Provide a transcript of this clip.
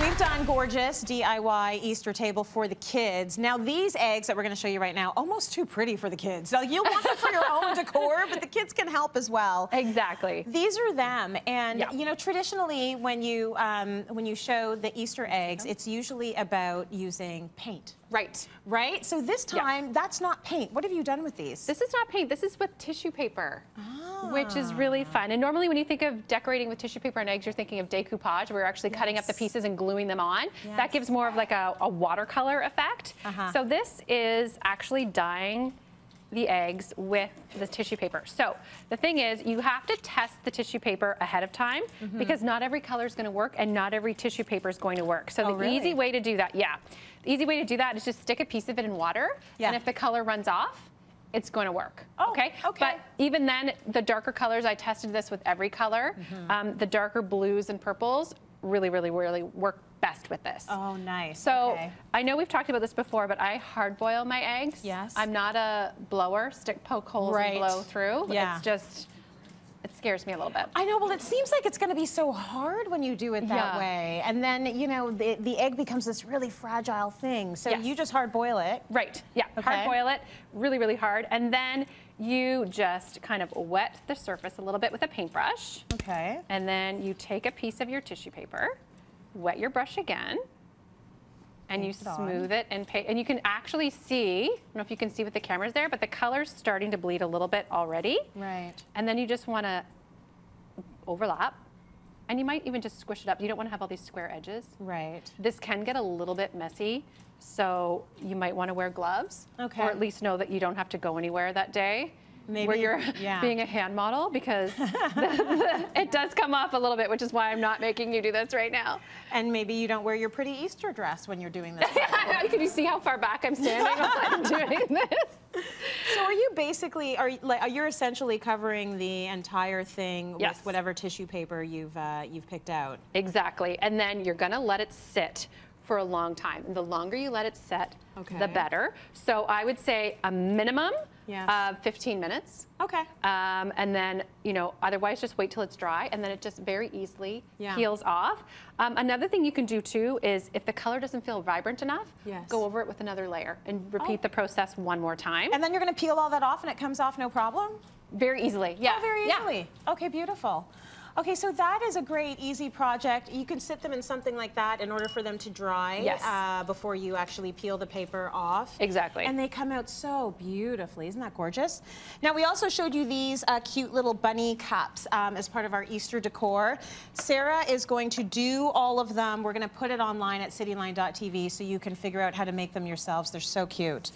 We've done gorgeous DIY Easter table for the kids. Now these eggs that we're going to show you right now, almost too pretty for the kids. Like, you want them for your own decor, but the kids can help as well. Exactly. These are them, and yeah. you know, traditionally when you show the Easter eggs, it's usually about using paint. Right. Right? So this time, that's not paint. What have you done with these? This is not paint. This is with tissue paper, which is Ah. really fun. And normally when you think of decorating with tissue paper and eggs, you're thinking of decoupage, where you're actually cutting up the pieces and gluing them on. Yes. That gives more of like a watercolor effect. So this is actually dyeing the eggs with the tissue paper. So the thing is, you have to test the tissue paper ahead of time because not every color is going to work and not every tissue paper is going to work. So the easy way to do that, the easy way to do that is just stick a piece of it in water, and if the color runs off, it's going to work. Okay. But even then, the darker colors, I tested this with every color. The darker blues and purples really work best with this. Oh, nice. So I know we've talked about this before, but I hard boil my eggs. Yes. I'm not a blower, stick, poke holes and blow through. Yeah. It's just, it scares me a little bit. I know, well, it seems like it's going to be so hard when you do it that way. And then, you know, the egg becomes this really fragile thing. So you just hard boil it. Right, yeah, hard boil it, really hard. And then you just kind of wet the surface a little bit with a paintbrush. Okay. And then you take a piece of your tissue paper, wet your brush again, and you smooth it and you can actually see, I don't know if you can see with the cameras there, but the color's starting to bleed a little bit already. Right. And then you just want to overlap, and you might even just squish it up. You don't want to have all these square edges. Right. This can get a little bit messy, so you might want to wear gloves, or at least know that you don't have to go anywhere that day. Maybe, where you're being a hand model, because it does come off a little bit, which is why I'm not making you do this right now. And maybe you don't wear your pretty Easter dress when you're doing this. Can you see how far back I'm standing while I'm doing this? So are you basically, you're essentially covering the entire thing with whatever tissue paper you've picked out? Exactly, and then you're gonna let it sit for a long time. The longer you let it set, the better. So I would say a minimum of 15 minutes. Okay. And then, you know, otherwise just wait till it's dry, and then it just very easily peels off. Another thing you can do too is, if the color doesn't feel vibrant enough, go over it with another layer and repeat the process one more time. And then you're gonna peel all that off and it comes off no problem? Very easily, Oh, very easily. Okay, beautiful. Okay, so that is a great, easy project. You can sit them in something like that in order for them to dry before you actually peel the paper off. Exactly. And they come out so beautifully. Isn't that gorgeous? Now, we also showed you these cute little bunny cups as part of our Easter decor. Sarah is going to do all of them. We're going to put it online at cityline.tv so you can figure out how to make them yourselves. They're so cute.